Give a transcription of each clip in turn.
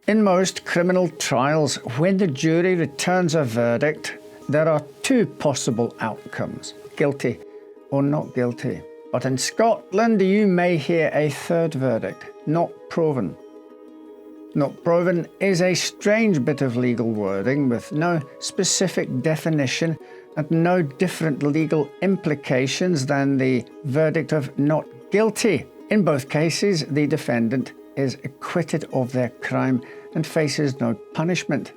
In most criminal trials, when the jury returns a verdict, there are two possible outcomes, guilty or not guilty. But in Scotland, you may hear a third verdict, not proven. Not proven is a strange bit of legal wording with no specific definition and no different legal implications than the verdict of not guilty. In both cases, the defendant is acquitted of their crime and faces no punishment.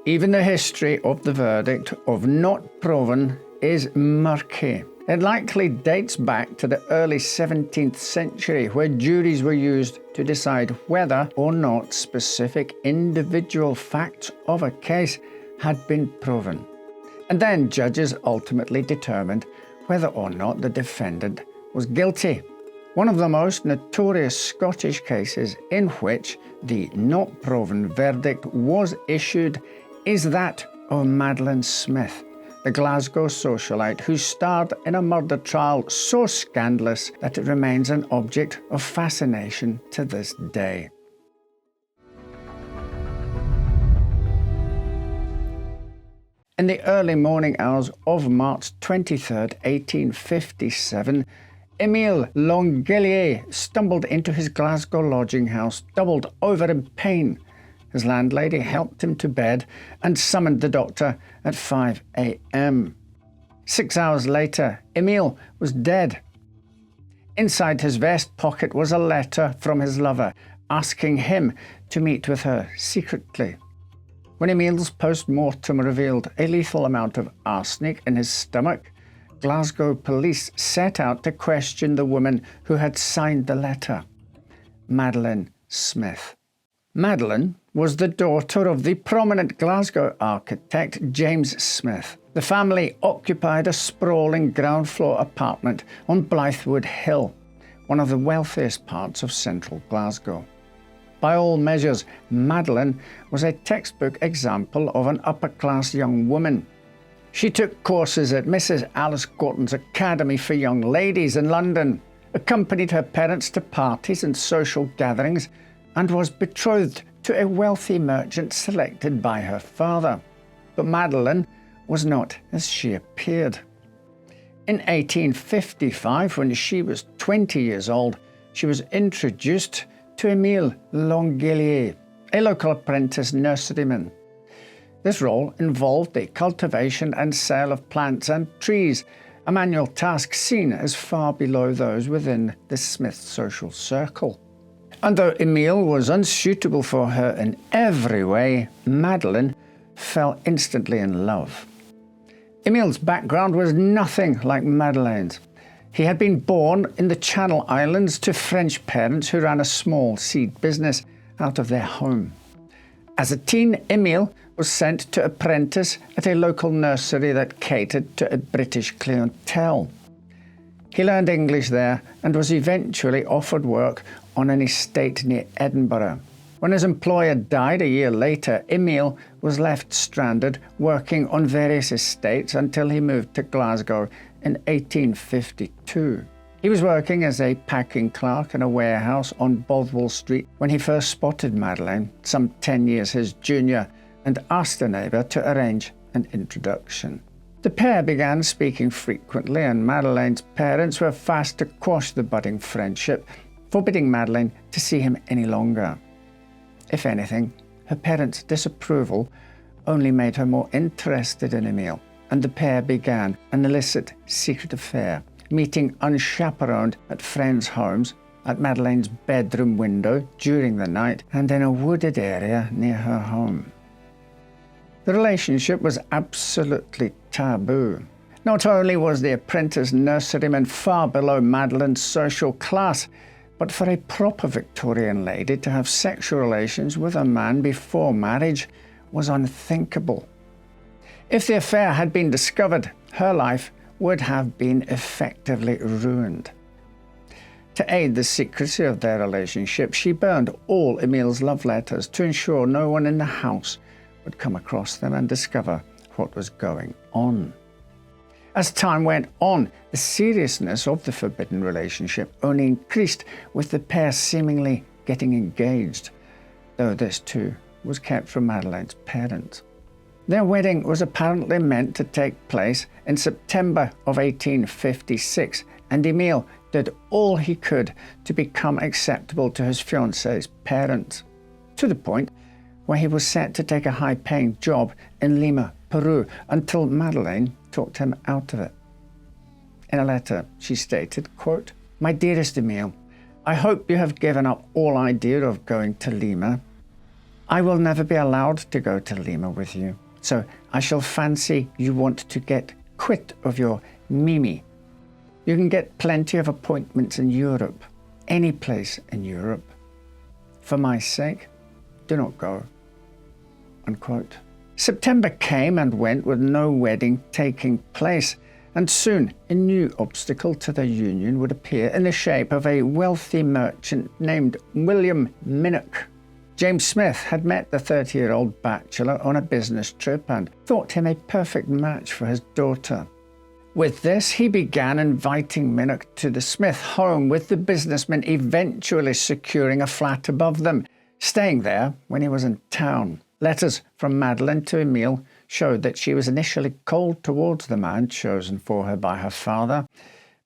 Even the history of the verdict of not proven is murky. It likely dates back to the early 17th century, where juries were used to decide whether or not specific individual facts of a case had been proven. And then judges ultimately determined whether or not the defendant was guilty. One of the most notorious Scottish cases in which the not proven verdict was issued is that of Madeleine Smith, the Glasgow socialite who starred in a murder trial so scandalous that it remains an object of fascination to this day. In the early morning hours of March 23rd, 1857, Emile L'Angelier stumbled into his Glasgow lodging house, doubled over in pain. His landlady helped him to bed and summoned the doctor at 5 a.m. 6 hours later, Emile was dead. Inside his vest pocket was a letter from his lover, asking him to meet with her secretly. When Emile's post-mortem revealed a lethal amount of arsenic in his stomach, Glasgow police set out to question the woman who had signed the letter, Madeleine Smith. Madeleine was the daughter of the prominent Glasgow architect James Smith. The family occupied a sprawling ground-floor apartment on Blythewood Hill, one of the wealthiest parts of central Glasgow. By all measures, Madeleine was a textbook example of an upper-class young woman. She took courses at Mrs. Alice Gorton's Academy for Young Ladies in London, accompanied her parents to parties and social gatherings, and was betrothed to a wealthy merchant selected by her father. But Madeleine was not as she appeared. In 1855, when she was 20 years old, she was introduced to Emile L'Angelier, a local apprentice nurseryman. This role involved the cultivation and sale of plants and trees, a manual task seen as far below those within the Smith social circle. And though Emile was unsuitable for her in every way, Madeleine fell instantly in love. Emile's background was nothing like Madeleine's. He had been born in the Channel Islands to French parents who ran a small seed business out of their home. As a teen, Emile was sent to apprentice at a local nursery that catered to a British clientele. He learned English there and was eventually offered work on an estate near Edinburgh. When his employer died a year later, Emile was left stranded working on various estates until he moved to Glasgow in 1852. He was working as a packing clerk in a warehouse on Bothwell Street when he first spotted Madeleine, some 10 years his junior, and asked a neighbour to arrange an introduction. The pair began speaking frequently, and Madeleine's parents were fast to quash the budding friendship, forbidding Madeleine to see him any longer. If anything, her parents' disapproval only made her more interested in Emile, and the pair began an illicit secret affair, meeting unchaperoned at friends' homes, at Madeleine's bedroom window during the night, and in a wooded area near her home. The relationship was absolutely taboo. Not only was the apprentice nurseryman far below Madeleine's social class, but for a proper Victorian lady to have sexual relations with a man before marriage was unthinkable. If the affair had been discovered, her life would have been effectively ruined. To aid the secrecy of their relationship, she burned all Emile's love letters to ensure no one in the house would come across them and discover what was going on. As time went on, the seriousness of the forbidden relationship only increased, with the pair seemingly getting engaged. though this too was kept from Madeleine's parents. Their wedding was apparently meant to take place in September of 1856, and Emile did all he could to become acceptable to his fiancée's parents, to the point where he was set to take a high-paying job in Lima, Peru, until Madeleine talked him out of it. In a letter, she stated, quote, "My dearest Emile, I hope you have given up all idea of going to Lima. I will never be allowed to go to Lima with you, so I shall fancy you want to get quit of your Mimi. You can get plenty of appointments in Europe, any place in Europe. For my sake, do not go." Unquote. September came and went with no wedding taking place, and soon a new obstacle to their union would appear in the shape of a wealthy merchant named William Minnock. James Smith had met the 30-year-old bachelor on a business trip and thought him a perfect match for his daughter. With this, he began inviting Minnock to the Smith home, with the businessman eventually securing a flat above them, staying there when he was in town. Letters from Madeleine to Emile showed that she was initially cold towards the man chosen for her by her father,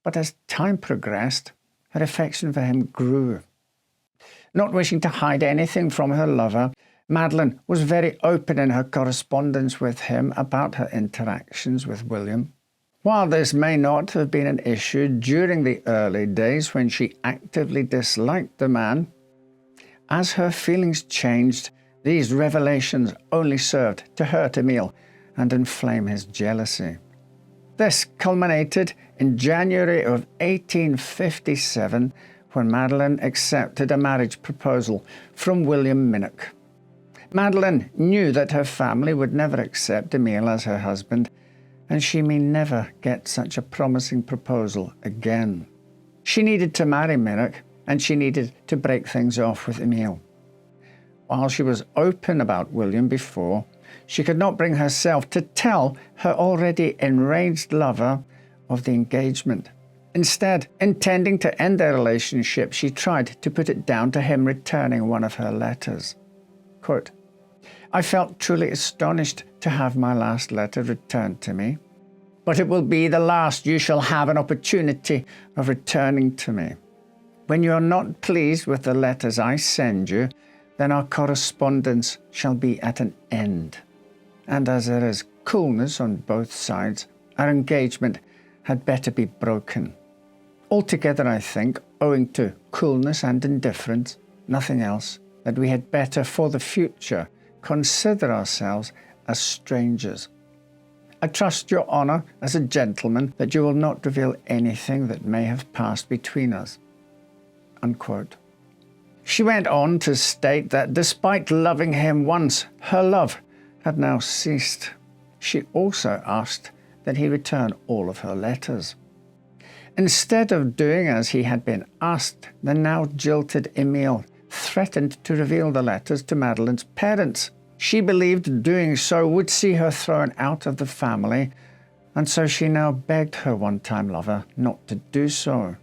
but as time progressed, her affection for him grew. Not wishing to hide anything from her lover, Madeleine was very open in her correspondence with him about her interactions with William. While this may not have been an issue during the early days when she actively disliked the man, as her feelings changed, these revelations only served to hurt Emile and inflame his jealousy. This culminated in January of 1857, when Madeleine accepted a marriage proposal from William Minnock. Madeleine knew that her family would never accept Emile as her husband, and she may never get such a promising proposal again. She needed to marry Minnock, and she needed to break things off with Emile. While she was open about William before, she could not bring herself to tell her already enraged lover of the engagement. Instead, intending to end their relationship, she tried to put it down to him returning one of her letters. Quote, "I felt truly astonished to have my last letter returned to me, but it will be the last you shall have an opportunity of returning to me. When you are not pleased with the letters I send you, then our correspondence shall be at an end. And as there is coolness on both sides, our engagement had better be broken. Altogether, I think, owing to coolness and indifference, nothing else, that we had better for the future consider ourselves as strangers. I trust your honour as a gentleman that you will not reveal anything that may have passed between us." Unquote. She went on to state that despite loving him once, her love had now ceased. She also asked that he return all of her letters. Instead of doing as he had been asked, the now jilted Emile threatened to reveal the letters to Madeleine's parents. She believed doing so would see her thrown out of the family, and so she now begged her one-time lover not to do so.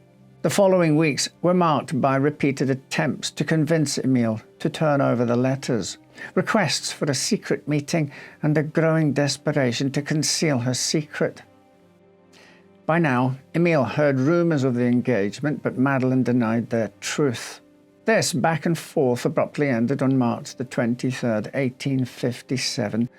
The following weeks were marked by repeated attempts to convince Emile to turn over the letters, requests for a secret meeting, and a growing desperation to conceal her secret. By now, Emile heard rumours of the engagement, but Madeleine denied their truth. This back and forth abruptly ended on March the 23rd, 1857,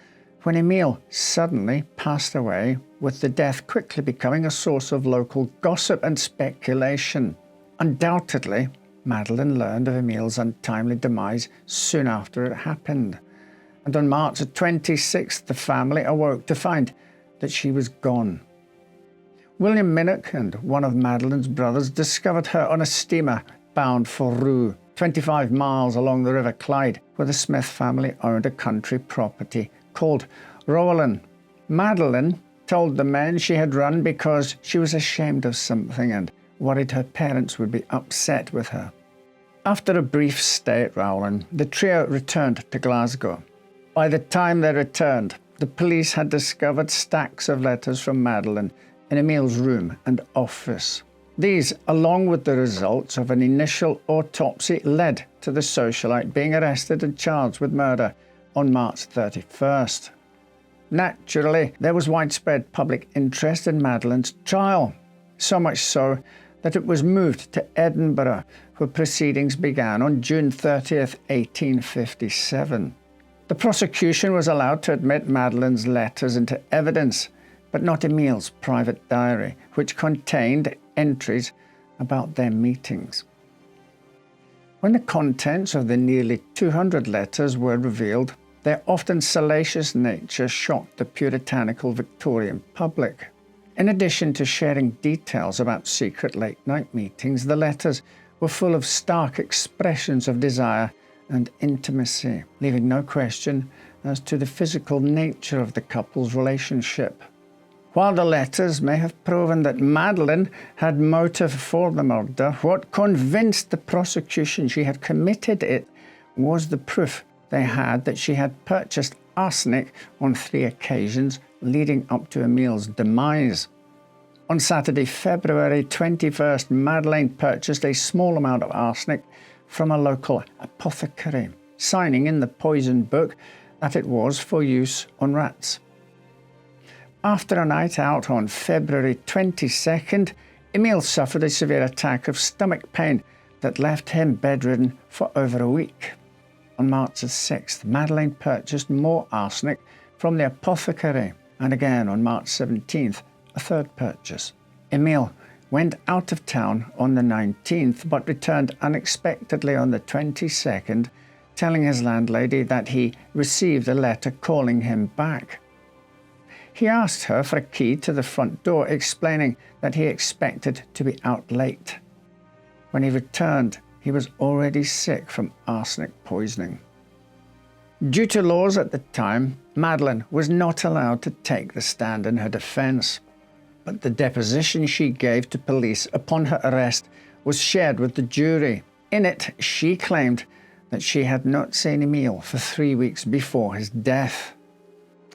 when Emile suddenly passed away, with the death quickly becoming a source of local gossip and speculation. Undoubtedly, Madeleine learned of Emile's untimely demise soon after it happened, and on March 26th the family awoke to find that she was gone. William Minnock and one of Madeleine's brothers discovered her on a steamer bound for Roux, 25 miles along the River Clyde, where the Smith family owned a country property called Rowland. Madeleine told the men she had run because she was ashamed of something and worried her parents would be upset with her. After a brief stay at Rowland, the trio returned to Glasgow. By the time they returned, the police had discovered stacks of letters from Madeleine in Emile's room and office. These, along with the results of an initial autopsy, led to the socialite being arrested and charged with murder on March 31st. Naturally, there was widespread public interest in Madeleine's trial, so much so that it was moved to Edinburgh, where proceedings began on June 30th, 1857. The prosecution was allowed to admit Madeleine's letters into evidence, but not Emile's private diary, which contained entries about their meetings. When the contents of the nearly 200 letters were revealed, their often salacious nature shocked the puritanical Victorian public. In addition to sharing details about secret late-night meetings, the letters were full of stark expressions of desire and intimacy, leaving no question as to the physical nature of the couple's relationship. While the letters may have proven that Madeleine had motive for the murder, what convinced the prosecution she had committed it was the proof they had that she had purchased arsenic on 3 occasions leading up to Emile's demise. On Saturday, February 21st, Madeleine purchased a small amount of arsenic from a local apothecary, signing in the poison book that it was for use on rats. After a night out on February 22nd, Emile suffered a severe attack of stomach pain that left him bedridden for over a week. On March 6th, Madeleine purchased more arsenic from the apothecary, and again on March 17th, a third purchase. Emile went out of town on the 19th, but returned unexpectedly on the 22nd, telling his landlady that he received a letter calling him back. He asked her for a key to the front door, explaining that he expected to be out late. When he returned, he was already sick from arsenic poisoning. Due to laws at the time, Madeleine was not allowed to take the stand in her defense, but the deposition she gave to police upon her arrest was shared with the jury. In it, she claimed that she had not seen Emile for 3 weeks before his death.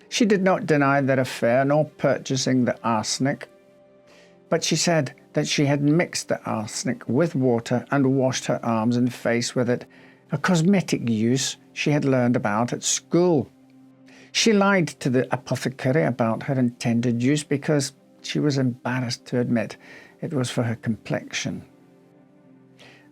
She did not deny their affair nor purchasing the arsenic, but she said that she had mixed the arsenic with water and washed her arms and face with it, a cosmetic use she had learned about at school. She lied to the apothecary about her intended use because she was embarrassed to admit it was for her complexion.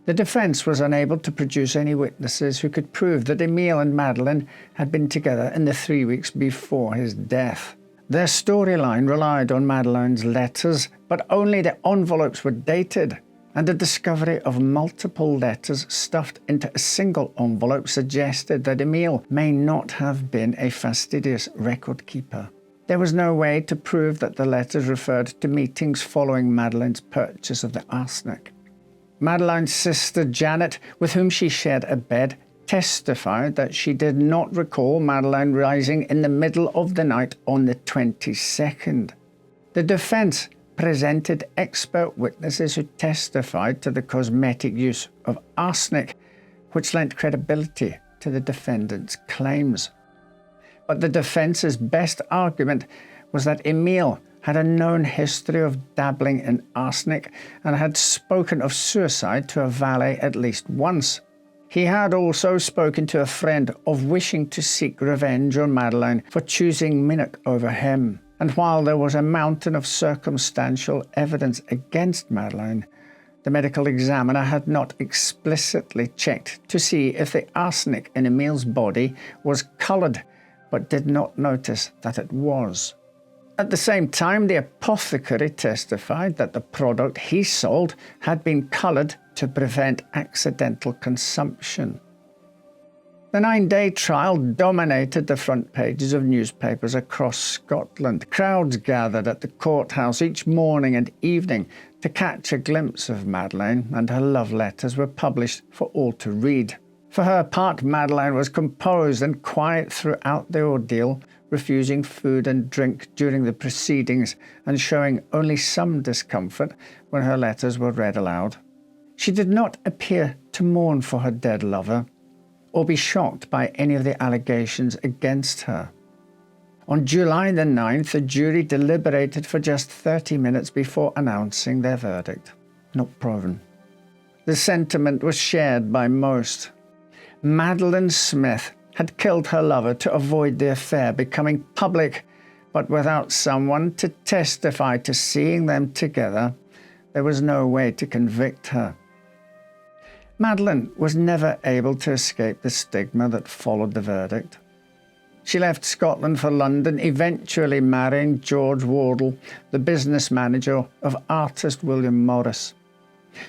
The defense was unable to produce any witnesses who could prove that Emile and Madeleine had been together in the 3 weeks before his death. Their storyline relied on Madeleine's letters, but only the envelopes were dated, and the discovery of multiple letters stuffed into a single envelope suggested that Emile may not have been a fastidious record keeper. There was no way to prove that the letters referred to meetings following Madeleine's purchase of the arsenic. Madeleine's sister Janet, with whom she shared a bed, testified that she did not recall Madeleine rising in the middle of the night on the 22nd. The defense presented expert witnesses who testified to the cosmetic use of arsenic, which lent credibility to the defendant's claims. But the defense's best argument was that Emile had a known history of dabbling in arsenic and had spoken of suicide to a valet at least once. He had also spoken to a friend of wishing to seek revenge on Madeleine for choosing Minnock over him. And while there was a mountain of circumstantial evidence against Madeleine, the medical examiner had not explicitly checked to see if the arsenic in Emile's body was coloured, but did not notice that it was. At the same time, the apothecary testified that the product he sold had been coloured to prevent accidental consumption. The 9-day trial dominated the front pages of newspapers across Scotland. Crowds gathered at the courthouse each morning and evening to catch a glimpse of Madeleine, and her love letters were published for all to read. For her part, Madeleine was composed and quiet throughout the ordeal, refusing food and drink during the proceedings and showing only some discomfort when her letters were read aloud. She did not appear to mourn for her dead lover or be shocked by any of the allegations against her. On July the 9th, the jury deliberated for just 30 minutes before announcing their verdict. Not proven. The sentiment was shared by most. Madeleine Smith had killed her lover to avoid the affair becoming public, but without someone to testify to seeing them together, there was no way to convict her. Madeleine was never able to escape the stigma that followed the verdict. She left Scotland for London, eventually marrying George Wardle, the business manager of artist William Morris.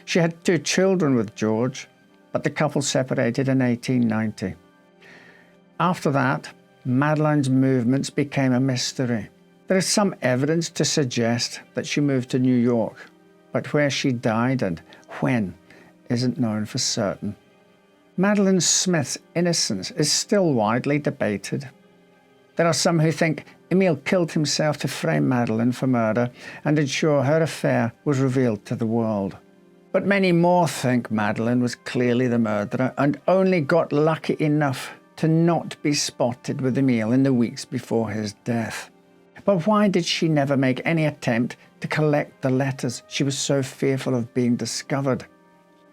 She had 2 children with George, but the couple separated in 1890. After that, Madeleine's movements became a mystery. There is some evidence to suggest that she moved to New York, but where she died and when isn't known for certain. Madeleine Smith's innocence is still widely debated. There are some who think Emile killed himself to frame Madeleine for murder and ensure her affair was revealed to the world. But many more think Madeleine was clearly the murderer and only got lucky enough to not be spotted with Emile in the weeks before his death. But why did she never make any attempt to collect the letters she was so fearful of being discovered?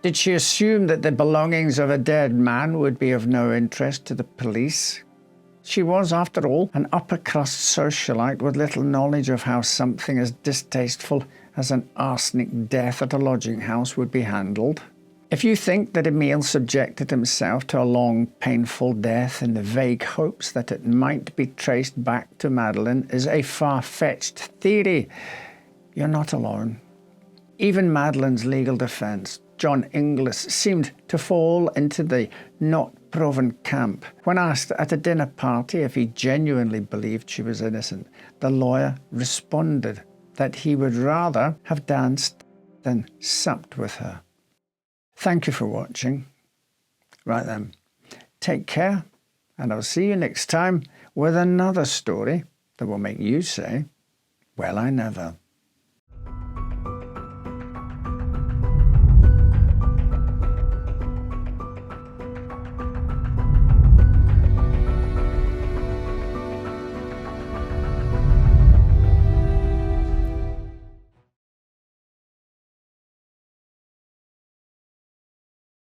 Did she assume that the belongings of a dead man would be of no interest to the police? She was, after all, an upper-crust socialite with little knowledge of how something as distasteful as an arsenic death at a lodging house would be handled. If you think that Emile subjected himself to a long, painful death in the vague hopes that it might be traced back to Madeleine is a far-fetched theory, you're not alone. Even Madeleine's legal defence, John Inglis, seemed to fall into the not proven camp. When asked at a dinner party if he genuinely believed she was innocent, the lawyer responded that he would rather have danced than supped with her. Thank you for watching. Right then, take care, and I'll see you next time with another story that will make you say, "Well, I never."